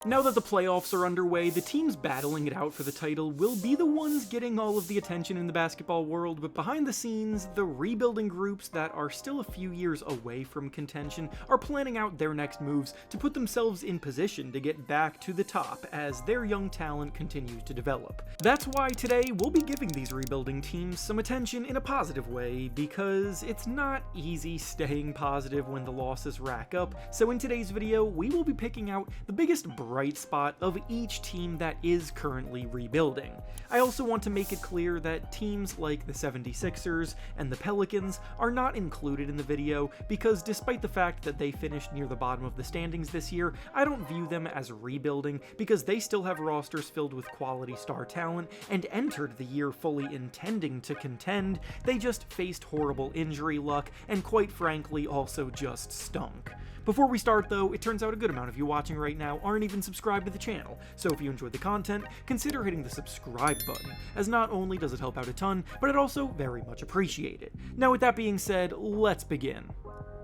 Now that the playoffs are underway, the teams battling it out for the title will be the ones getting all of the attention in the basketball world, but behind the scenes, the rebuilding groups that are still a few years away from contention are planning out their next moves to put themselves in position to get back to the top as their young talent continues to develop. That's why today we'll be giving these rebuilding teams some attention in a positive way, because it's not easy staying positive when the losses rack up. So in today's video, we will be picking out the biggest bright spot of each team that is currently rebuilding. I also want to make it clear that teams like the 76ers and the Pelicans are not included in the video because despite the fact that they finished near the bottom of the standings this year, I don't view them as rebuilding because they still have rosters filled with quality star talent and entered the year fully intending to contend. They just faced horrible injury luck and quite frankly also just stunk. Before we start though, it turns out a good amount of you watching right now aren't even subscribed to the channel, so if you enjoyed the content, consider hitting the subscribe button, as not only does it help out a ton, but it also very much appreciated. Now with that being said, let's begin.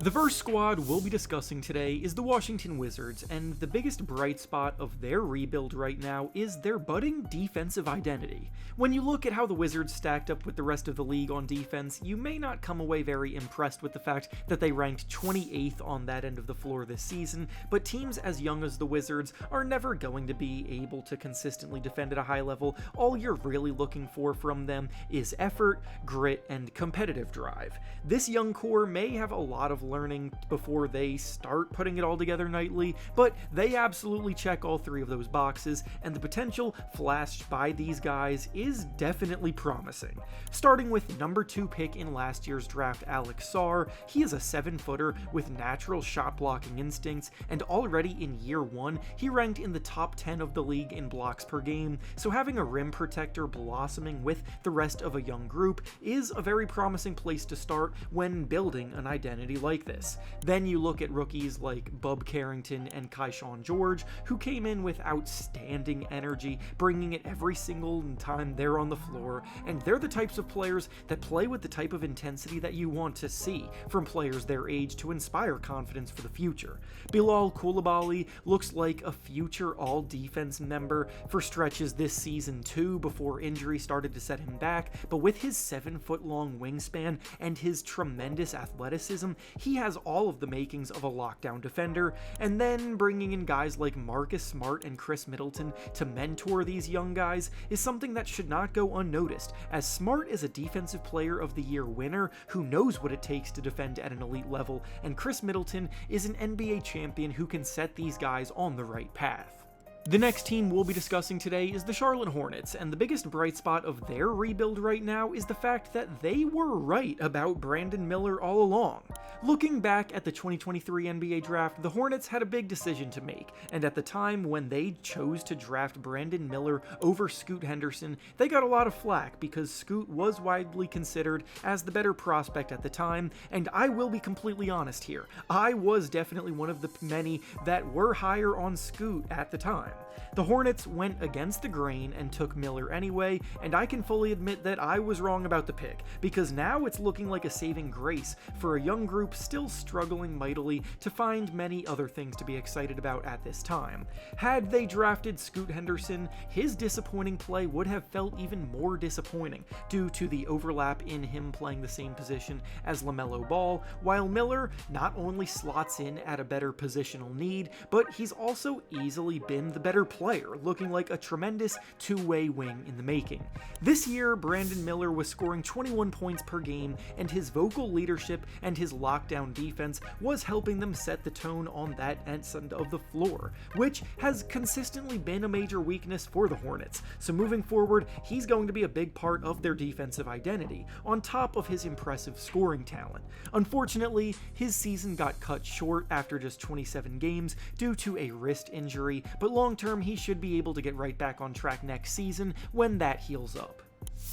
The first squad we'll be discussing today is the Washington Wizards, and the biggest bright spot of their rebuild right now is their budding defensive identity. When you look at how the Wizards stacked up with the rest of the league on defense, you may not come away very impressed with the fact that they ranked 28th on that end of the floor this season, but teams as young as the Wizards are never going to be able to consistently defend at a high level. All you're really looking for from them is effort, grit, and competitive drive. This young core may have a lot of learning before they start putting it all together nightly, but they absolutely check all three of those boxes, and the potential flashed by these guys is definitely promising. Starting with number 2 pick in last year's draft, Alex Sarr. He is a 7-footer with natural shot blocking instincts, and already in year 1, he ranked in the top 10 of the league in blocks per game, so having a rim protector blossoming with the rest of a young group is a very promising place to start when building an identity like this. Then you look at rookies like Bub Carrington and Kaishawn George, who came in with outstanding energy, bringing it every single time they're on the floor, and they're the types of players that play with the type of intensity that you want to see from players their age to inspire confidence for the future. Bilal Coulibaly looks like a future all-defense member for stretches this season too before injury started to set him back, but with his 7-foot-long wingspan and his tremendous athleticism, he has all of the makings of a lockdown defender. And then bringing in guys like Marcus Smart and Chris Middleton to mentor these young guys is something that should not go unnoticed, as Smart is a Defensive Player of the Year winner who knows what it takes to defend at an elite level, and Chris Middleton is an NBA champion who can set these guys on the right path. The next team we'll be discussing today is the Charlotte Hornets, and the biggest bright spot of their rebuild right now is the fact that they were right about Brandon Miller all along. Looking back at the 2023 NBA draft, the Hornets had a big decision to make, and at the time when they chose to draft Brandon Miller over Scoot Henderson, they got a lot of flack because Scoot was widely considered as the better prospect at the time, and I will be completely honest here. I was definitely one of the many that were higher on Scoot at the time. The Hornets went against the grain and took Miller anyway, and I can fully admit that I was wrong about the pick, because now it's looking like a saving grace for a young group still struggling mightily to find many other things to be excited about at this time. Had they drafted Scoot Henderson, his disappointing play would have felt even more disappointing due to the overlap in him playing the same position as LaMelo Ball, while Miller not only slots in at a better positional need, but he's also easily been the better player, looking like a tremendous two-way wing in the making. This year, Brandon Miller was scoring 21 points per game, and his vocal leadership and his lockdown defense was helping them set the tone on that end of the floor, which has consistently been a major weakness for the Hornets. So moving forward, he's going to be a big part of their defensive identity, on top of his impressive scoring talent. Unfortunately, his season got cut short after just 27 games due to a wrist injury, but long term he should be able to get right back on track next season when that heals up.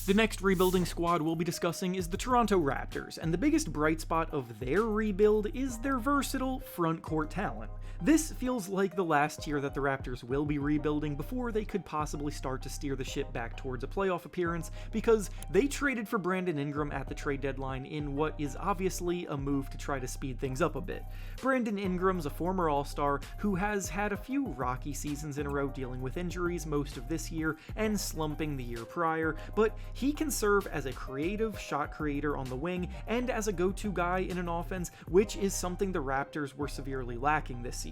The next rebuilding squad we'll be discussing is the Toronto Raptors, and the biggest bright spot of their rebuild is their versatile front court talent. This feels like the last year that the Raptors will be rebuilding before they could possibly start to steer the ship back towards a playoff appearance, because they traded for Brandon Ingram at the trade deadline in what is obviously a move to try to speed things up a bit. Brandon Ingram's a former All-Star who has had a few rocky seasons in a row dealing with injuries most of this year and slumping the year prior, but he can serve as a creative shot creator on the wing and as a go-to guy in an offense, which is something the Raptors were severely lacking this season.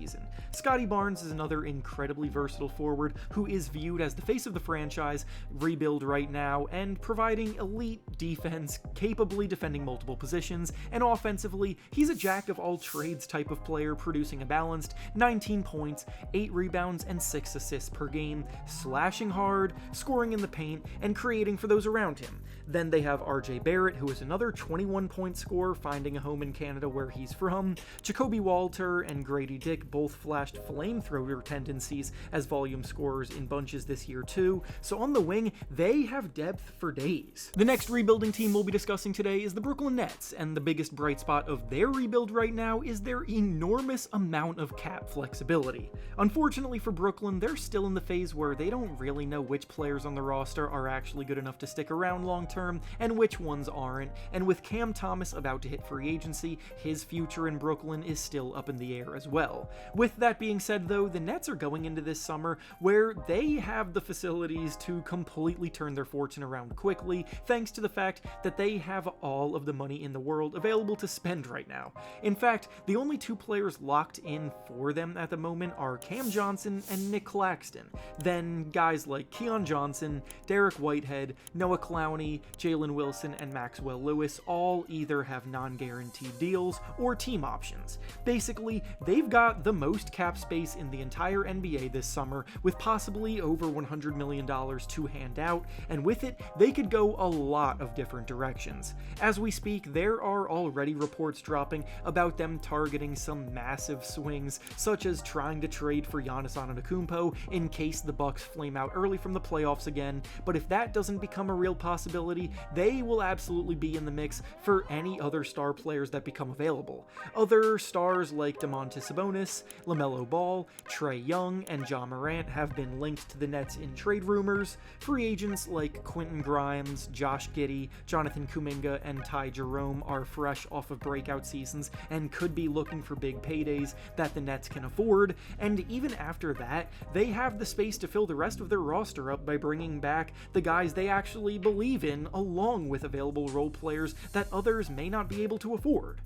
Scotty Barnes is another incredibly versatile forward who is viewed as the face of the franchise rebuild right now and providing elite defense, capably defending multiple positions, and offensively, he's a jack of all trades type of player, producing a balanced 19 points, 8 rebounds, and 6 assists per game, slashing hard, scoring in the paint, and creating for those around him. Then they have RJ Barrett, who is another 21-point scorer, finding a home in Canada where he's from. Jacoby Walter and Grady Dick both flashed flamethrower tendencies as volume scorers in bunches this year too, so on the wing, they have depth for days. The next rebuilding team we'll be discussing today is the Brooklyn Nets, and the biggest bright spot of their rebuild right now is their enormous amount of cap flexibility. Unfortunately for Brooklyn, they're still in the phase where they don't really know which players on the roster are actually good enough to stick around long term and which ones aren't, and with Cam Thomas about to hit free agency, his future in Brooklyn is still up in the air as well. With that being said though, the Nets are going into this summer where they have the facilities to completely turn their fortune around quickly, thanks to the fact that they have all of the money in the world available to spend right now. In fact, the only two players locked in for them at the moment are Cam Johnson and Nick Claxton. Then guys like Keon Johnson, Derek Whitehead, Noah Clowney, Jalen Wilson, and Maxwell Lewis all either have non-guaranteed deals or team options. Basically, they've got the most cap space in the entire NBA this summer, with possibly over $100 million to hand out, and with it, they could go a lot of different directions. As we speak, there are already reports dropping about them targeting some massive swings, such as trying to trade for Giannis Antetokounmpo in case the Bucks flame out early from the playoffs again, but if that doesn't become a real possibility, they will absolutely be in the mix for any other star players that become available. Other stars like Domantas Sabonis, LaMelo Ball, Trae Young, and Ja Morant have been linked to the Nets in trade rumors. Free agents like Quentin Grimes, Josh Giddey, Jonathan Kuminga, and Ty Jerome are fresh off of breakout seasons and could be looking for big paydays that the Nets can afford, and even after that, they have the space to fill the rest of their roster up by bringing back the guys they actually believe in, along with available role players that others may not be able to afford.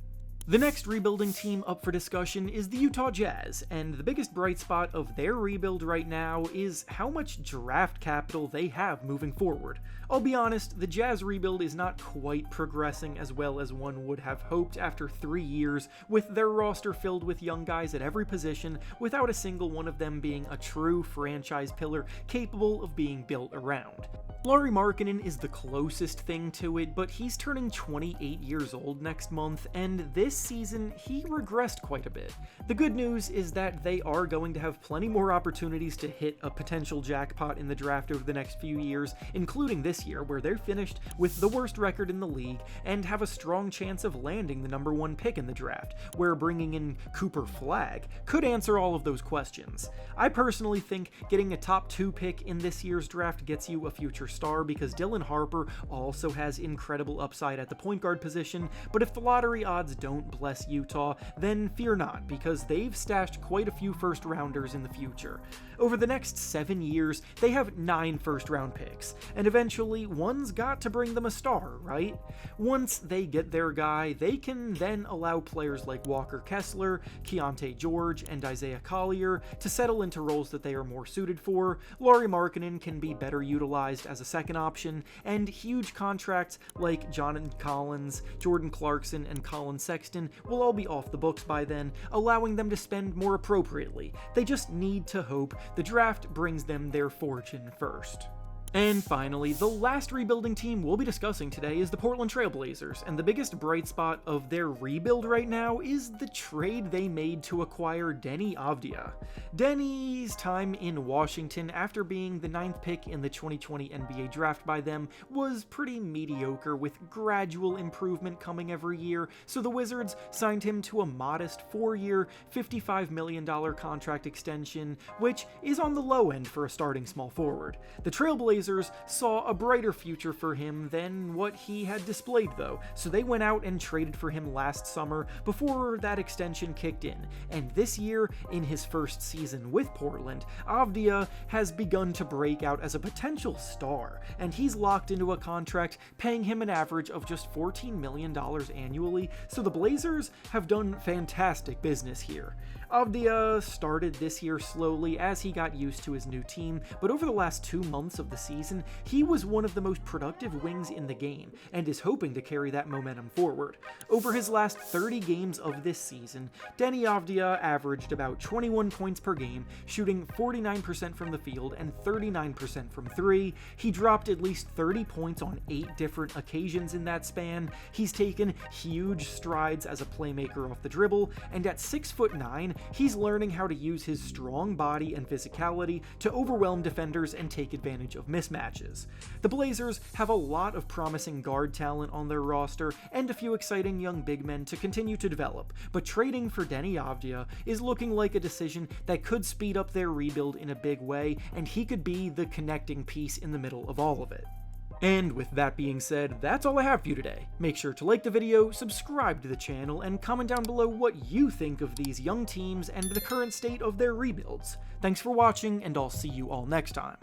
The next rebuilding team up for discussion is the Utah Jazz, and the biggest bright spot of their rebuild right now is how much draft capital they have moving forward. I'll be honest, the Jazz rebuild is not quite progressing as well as one would have hoped after 3 years, with their roster filled with young guys at every position without a single one of them being a true franchise pillar capable of being built around. Lauri Markkanen is the closest thing to it, but he's turning 28 years old next month, and this season he regressed quite a bit. The good news is that they are going to have plenty more opportunities to hit a potential jackpot in the draft over the next few years, including this year where they're finished with the worst record in the league and have a strong chance of landing the number 1 pick in the draft, where bringing in Cooper Flagg could answer all of those questions. I personally think getting a top 2 pick in this year's draft gets you a future star because Dylan Harper also has incredible upside at the point guard position, but if the lottery odds don't bless Utah, then fear not, because they've stashed quite a few first rounders in the future. Over the next 7 years, they have 9 first round picks, and eventually one's got to bring them a star, right? Once they get their guy, they can then allow players like Walker Kessler, Keontae George, and Isaiah Collier to settle into roles that they are more suited for. Lauri Markkanen can be better utilized as a second option, and huge contracts like John Collins, Jordan Clarkson, and Colin Sexton will all be off the books by then, allowing them to spend more appropriately. They just need to hope the draft brings them their fortune first. And finally, the last rebuilding team we'll be discussing today is the Portland Trail Blazers, and the biggest bright spot of their rebuild right now is the trade they made to acquire Deni Avdija. Deni's time in Washington after being the 9th pick in the 2020 NBA draft by them was pretty mediocre, with gradual improvement coming every year, so the Wizards signed him to a modest 4-year, $55 million contract extension, which is on the low end for a starting small forward. The Trailblazers saw a brighter future for him than what he had displayed though, so they went out and traded for him last summer before that extension kicked in, and this year, in his first season with Portland, Avdija has begun to break out as a potential star, and he's locked into a contract paying him an average of just $14 million annually, so the Blazers have done fantastic business here. Avdija started this year slowly as he got used to his new team, but over the last 2 months of the season, he was one of the most productive wings in the game, and is hoping to carry that momentum forward. Over his last 30 games of this season, Deni Avdija averaged about 21 points per game, shooting 49% from the field and 39% from 3. He dropped at least 30 points on 8 different occasions in that span. He's taken huge strides as a playmaker off the dribble, and at 6'9", he's learning how to use his strong body and physicality to overwhelm defenders and take advantage of mismatches. The Blazers have a lot of promising guard talent on their roster and a few exciting young big men to continue to develop, but trading for Deni Avdija is looking like a decision that could speed up their rebuild in a big way, and he could be the connecting piece in the middle of all of it. And with that being said, that's all I have for you today. Make sure to like the video, subscribe to the channel, and comment down below what you think of these young teams and the current state of their rebuilds. Thanks for watching, and I'll see you all next time.